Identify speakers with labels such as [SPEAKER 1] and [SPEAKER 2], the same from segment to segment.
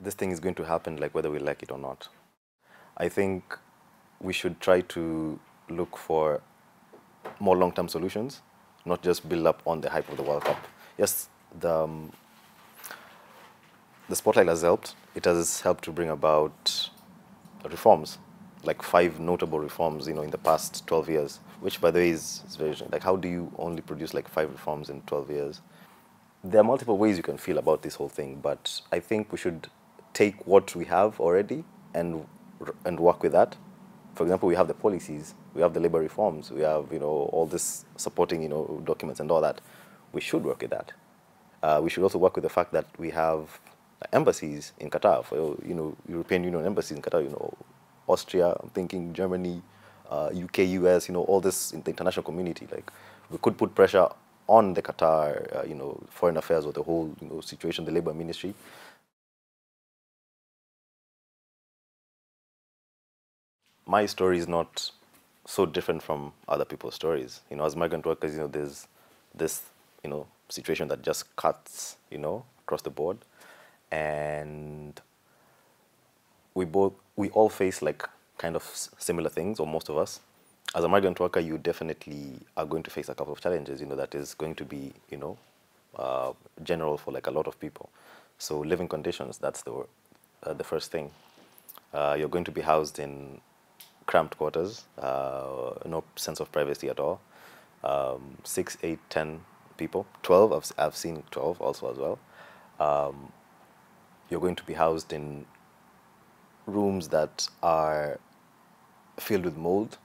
[SPEAKER 1] this thing is going to happen, like whether we like it or not. I think we should try to look for more long-term solutions, not just build up on the hype of the World Cup. Yes, the spotlight has helped. It has helped to bring about reforms, like 5 notable reforms, in the past 12 years, which, by the way, is very like, how do you only produce like 5 reforms in 12 years? There are multiple ways you can feel about this whole thing, but I think we should take what we have already and work with that. For example, we have the policies, we have the labor reforms, we have all this supporting documents and all that. We should work with that. We should also work with the fact that we have embassies in Qatar, for European Union embassies in Qatar, Austria, I'm thinking Germany, UK, US, all this in the international community. Like, we could put pressure on the Qatar, foreign affairs or the whole situation, the labor ministry. My story is not so different from other people's stories. As migrant workers, there's this, situation that just cuts, across the board. And we all face like kind of similar things, or most of us. As a migrant worker, you definitely are going to face a couple of challenges, that is going to be, general for like a lot of people. So living conditions, that's the first thing. You're going to be housed in cramped quarters, no sense of privacy at all. 6, 8, 10 people, 12. I've seen 12 also as well. You're going to be housed in rooms that are filled with mold,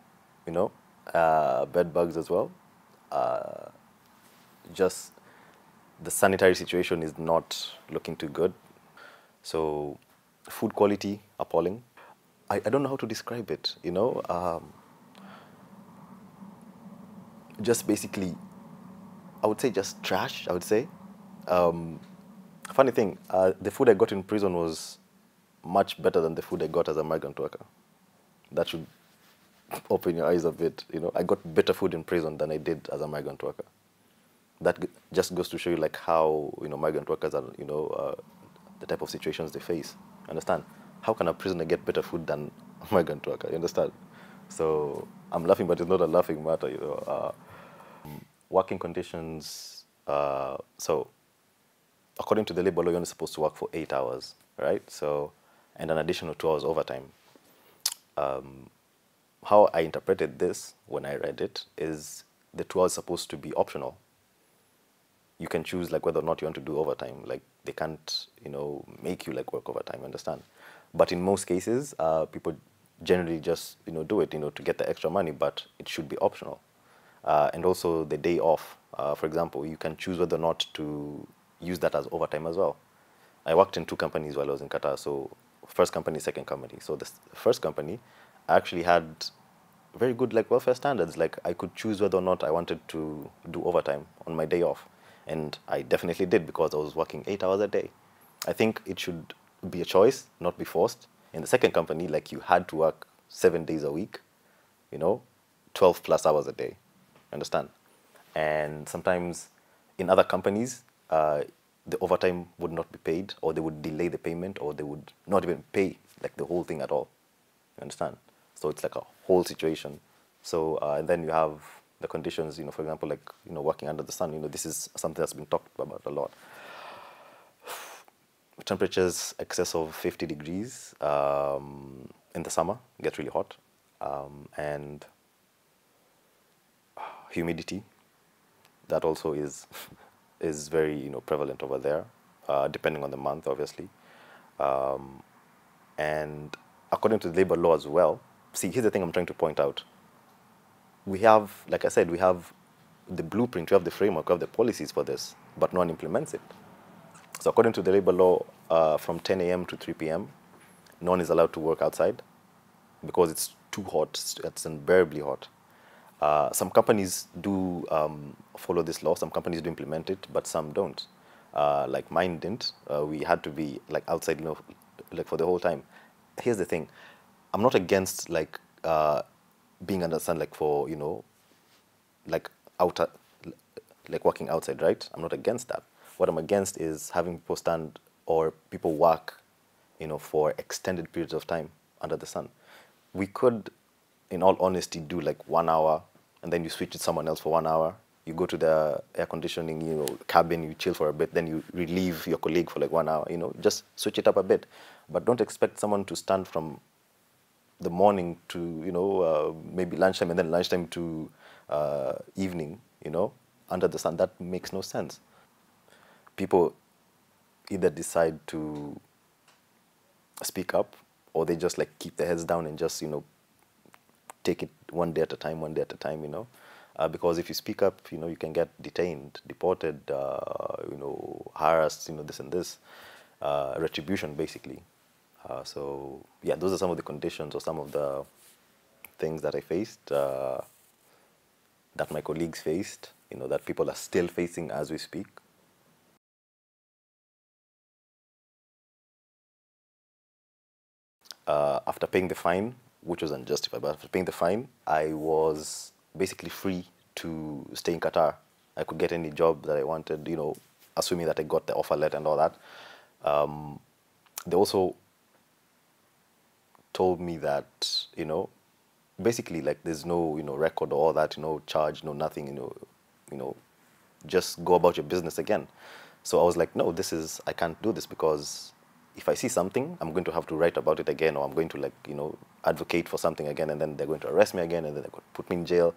[SPEAKER 1] bed bugs as well. Just the sanitary situation is not looking too good. So food quality, appalling. I don't know how to describe it, just basically, I would say just trash, I would say. Funny thing, the food I got in prison was much better than the food I got as a migrant worker. That should open your eyes a bit. I got better food in prison than I did as a migrant worker. That just goes to show you like how migrant workers are, the type of situations they face. Understand? How can a prisoner get better food than a migrant worker? You understand? So I'm laughing, but it's not a laughing matter. Working conditions. So according to the labor law, you're only supposed to work for 8 hours, right? So, and an additional 2 hours overtime. How I interpreted this when I read it is the 2 hours supposed to be optional. You can choose like whether or not you want to do overtime. Like, they can't, make you like work overtime, understand? But in most cases, people generally just, do it, to get the extra money, but it should be optional. And also the day off, for example, you can choose whether or not to use that as overtime as well. I worked in 2 companies while I was in Qatar. So first company, second company. So the first company, I actually had very good like welfare standards. Like, I could choose whether or not I wanted to do overtime on my day off. And I definitely did, because I was working 8 hours a day. I think it should be a choice, not be forced. In the second company, like, you had to work 7 days a week, 12 plus hours a day. Understand? And sometimes in other companies, the overtime would not be paid, or they would delay the payment, or they would not even pay like the whole thing at all. You understand? So it's like a whole situation. So and then you have the conditions, for example, like, working under the sun. This is something that's been talked about a lot. Temperatures excess of 50 degrees in the summer, get really hot, and humidity. That also is very prevalent over there, depending on the month, obviously. And according to the labor law as well. See, here's the thing I'm trying to point out. We have, like I said, we have the blueprint, we have the framework, we have the policies for this, but no one implements it. So according to the labor law, from 10 a.m. to 3 p.m., no one is allowed to work outside because it's too hot. It's unbearably hot. Some companies do follow this law. Some companies do implement it, but some don't. Like mine didn't. We had to be like outside, like for the whole time. Here's the thing: I'm not against like being under the sun, like for like outer, like working outside, right? I'm not against that. What I'm against is having people stand or people work for extended periods of time under the sun. We could, in all honesty, do like 1 hour, and then you switch with someone else for 1 hour. You go to the air conditioning, cabin, you chill for a bit, then you relieve your colleague for like 1 hour, just switch it up a bit. But don't expect someone to stand from the morning to, maybe lunchtime, and then lunchtime to evening, under the sun. That makes no sense. People either decide to speak up, or they just like keep their heads down and just, take it one day at a time, because if you speak up, you can get detained, deported, harassed, this and this, retribution basically. So yeah, those are some of the conditions or some of the things that I faced, that my colleagues faced, that people are still facing as we speak. After paying the fine, which was unjustified, but after paying the fine, I was basically free to stay in Qatar. I could get any job that I wanted, assuming that I got the offer letter and all that. They also told me that, basically like there's no, record or all that, charge, no nothing, just go about your business again. So I was like, no, I can't do this, because if I see something, I'm going to have to write about it again, or I'm going to like, advocate for something again, and then they're going to arrest me again, and then they're going to put me in jail.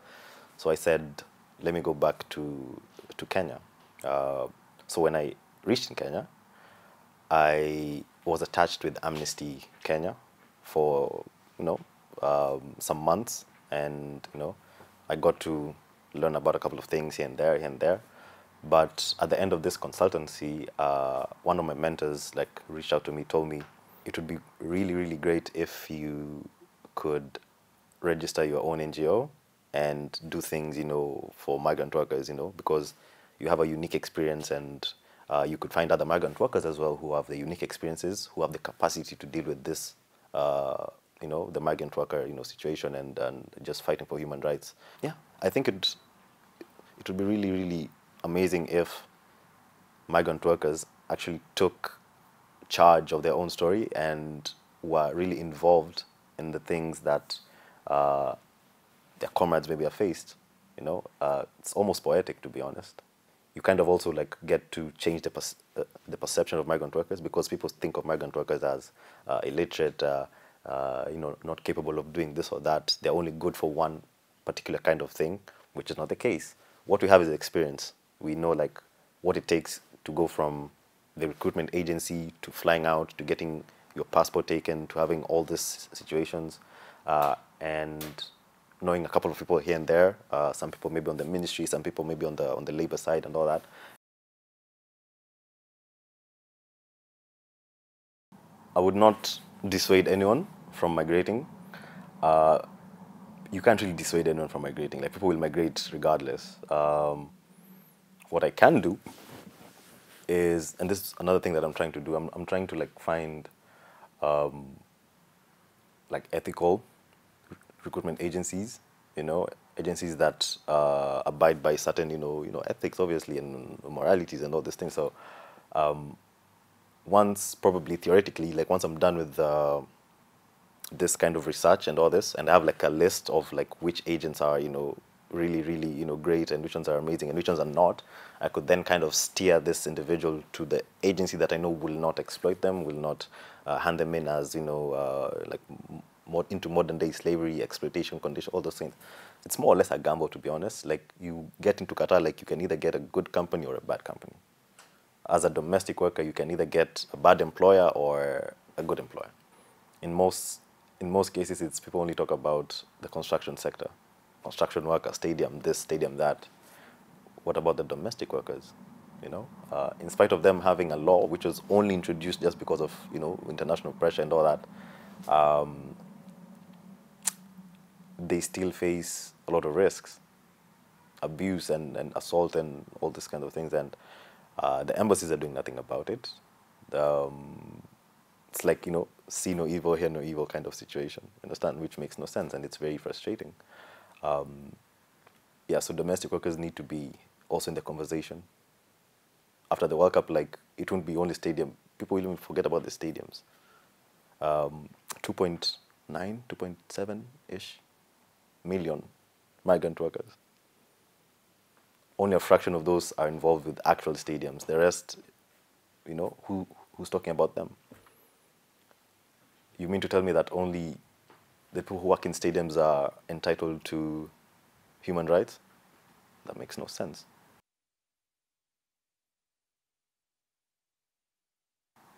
[SPEAKER 1] So I said, let me go back to Kenya. So when I reached in Kenya, I was attached with Amnesty Kenya for, some months, and, I got to learn about a couple of things here and there, here and there. But at the end of this consultancy, one of my mentors like reached out to me, told me it would be really, really great if you could register your own NGO and do things, for migrant workers, because you have a unique experience, and you could find other migrant workers as well who have the unique experiences, who have the capacity to deal with this, the migrant worker, situation, and just fighting for human rights. Yeah, I think it would be really, really amazing if migrant workers actually took charge of their own story and were really involved in the things that their comrades maybe have faced. It's almost poetic, to be honest. You kind of also like get to change the perception of migrant workers, because people think of migrant workers as illiterate, not capable of doing this or that. They're only good for one particular kind of thing, which is not the case. What we have is experience. We know like what it takes to go from the recruitment agency to flying out to getting your passport taken to having all these situations, and knowing a couple of people here and there. Some people maybe on the ministry, some people maybe on the labor side and all that. I would not dissuade anyone from migrating. You can't really dissuade anyone from migrating. Like, people will migrate regardless. What I can do is, and this is another thing that I'm trying to do, I'm trying to like find like ethical recruitment agencies, agencies that abide by certain, ethics, obviously, and moralities and all these things. So once, probably theoretically, like once I'm done with this kind of research and all this, and I have like a list of like which agents are, really, really, great, and which ones are amazing and which ones are not, I could then kind of steer this individual to the agency that I know will not exploit them, will not hand them in as, like more into modern day slavery, exploitation, condition, all those things. It's more or less a gamble, to be honest. Like, you get into Qatar, like you can either get a good company or a bad company. As a domestic worker, you can either get a bad employer or a good employer. In most cases, it's people only talk about the construction sector. Construction worker, stadium this, stadium that. What about the domestic workers? In spite of them having a law which was only introduced just because of, international pressure and all that, they still face a lot of risks, abuse and assault and all these kind of things. And the embassies are doing nothing about it. It's like, see no evil, hear no evil kind of situation, understand, which makes no sense, and it's very frustrating. Yeah, so domestic workers need to be also in the conversation. After the World Cup, like, it won't be only stadium. People will even forget about the stadiums. 2.9, 2.7-ish million migrant workers. Only a fraction of those are involved with actual stadiums. The rest, who's talking about them? You mean to tell me that only the people who work in stadiums are entitled to human rights? That makes no sense.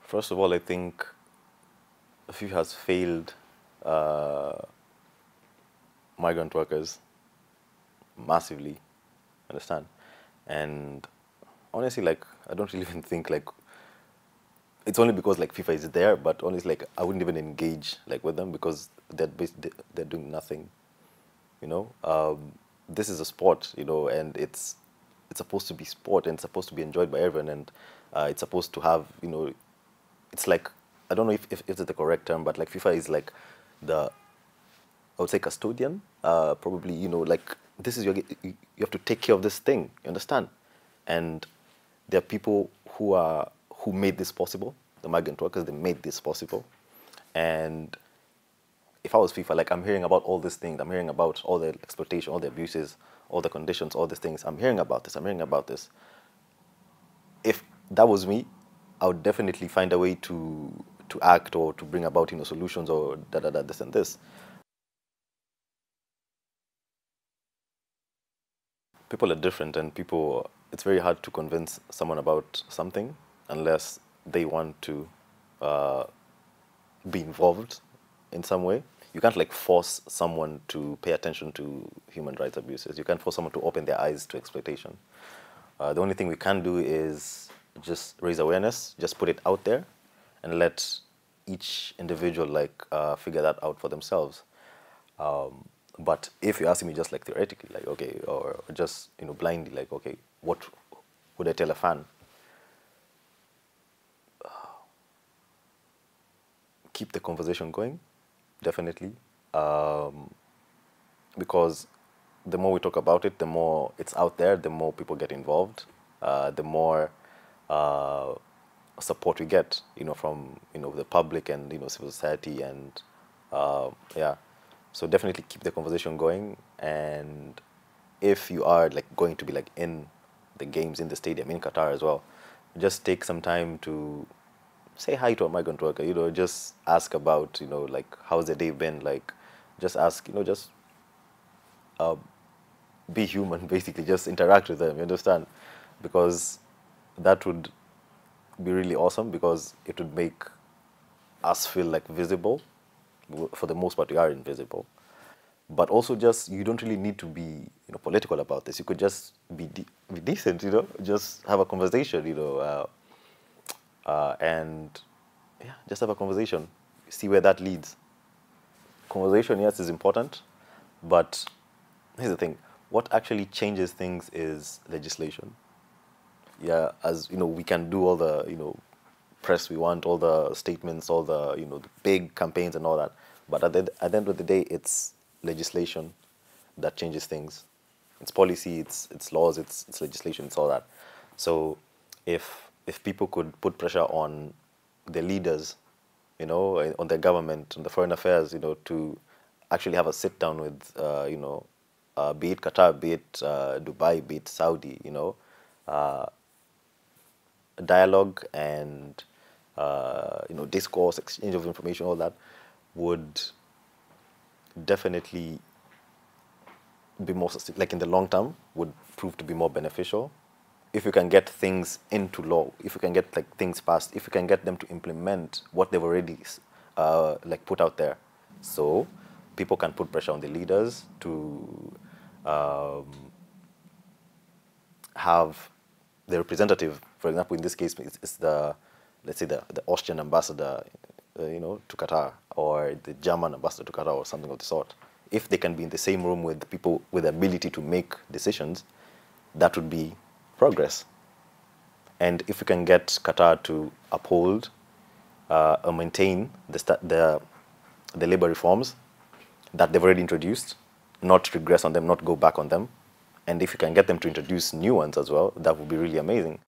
[SPEAKER 1] First of all, I think FIFA has failed uh, migrant workers massively, understand? And honestly, like, I don't really even think, like, it's only because, like, FIFA is there, but honestly, like, I wouldn't even engage, like, with them because they're doing nothing, you know? This is a sport, and it's supposed to be sport and it's supposed to be enjoyed by everyone, and it's supposed to have, it's like, I don't know if it's the correct term, but like FIFA is like the, I would say, custodian, probably, like, this is you have to take care of this thing, you understand? And there are people who made this possible, the migrant workers, they made this possible. And if I was FIFA, like, I'm hearing about all these things, I'm hearing about all the exploitation, all the abuses, all the conditions, all these things, I'm hearing about this. If that was me, I would definitely find a way to act or to bring about, solutions or this and this. People are different, and it's very hard to convince someone about something unless they want to uh, be involved in some way. You can't, like, force someone to pay attention to human rights abuses. You can't force someone to open their eyes to exploitation. The only thing we can do is just raise awareness, just put it out there, and let each individual, like, figure that out for themselves. But if you're asking me just, like, theoretically, like, okay, or just, blindly, like, okay, what would I tell a fan? Keep the conversation going, definitely, because the more we talk about it, the more it's out there, the more people get involved, the more uh, support we get, from, the public and, civil society, and yeah. So definitely keep the conversation going. And if you are, like, going to be, like, in the games, in the stadium, in Qatar as well, just take some time to say hi to a migrant worker, just ask about, like, how's the day been, like, just ask, just be human, basically, just interact with them, you understand? Because that would be really awesome, because it would make us feel, like, visible. For the most part, we are invisible. But also, just, you don't really need to be, political about this. You could just be decent, just have a conversation, and yeah, just have a conversation, see where that leads. Conversation, yes, is important, but here's the thing: what actually changes things is legislation. Yeah, as we can do all the press we want, all the statements, all the the big campaigns and all that, but at the end of the day, it's legislation that changes things. It's policy, it's laws, it's legislation, it's all that. So if people could put pressure on the leaders, on the government, on the foreign affairs, to actually have a sit down with, be it Qatar, be it Dubai, be it Saudi, uh, dialogue and discourse, exchange of information, all that would definitely be more, like, in the long term, would prove to be more beneficial. If you can get things into law, if you can get, like, things passed, if you can get them to implement what they've already like, put out there, so people can put pressure on the leaders to um, have the representative. For example, in this case, it's the, let's say, the Austrian ambassador, to Qatar, or the German ambassador to Qatar, or something of the sort. If they can be in the same room with people with the ability to make decisions, that would be progress. And if we can get Qatar to uphold or maintain the labor reforms that they've already introduced, not regress on them, not go back on them, and if you can get them to introduce new ones as well, that would be really amazing.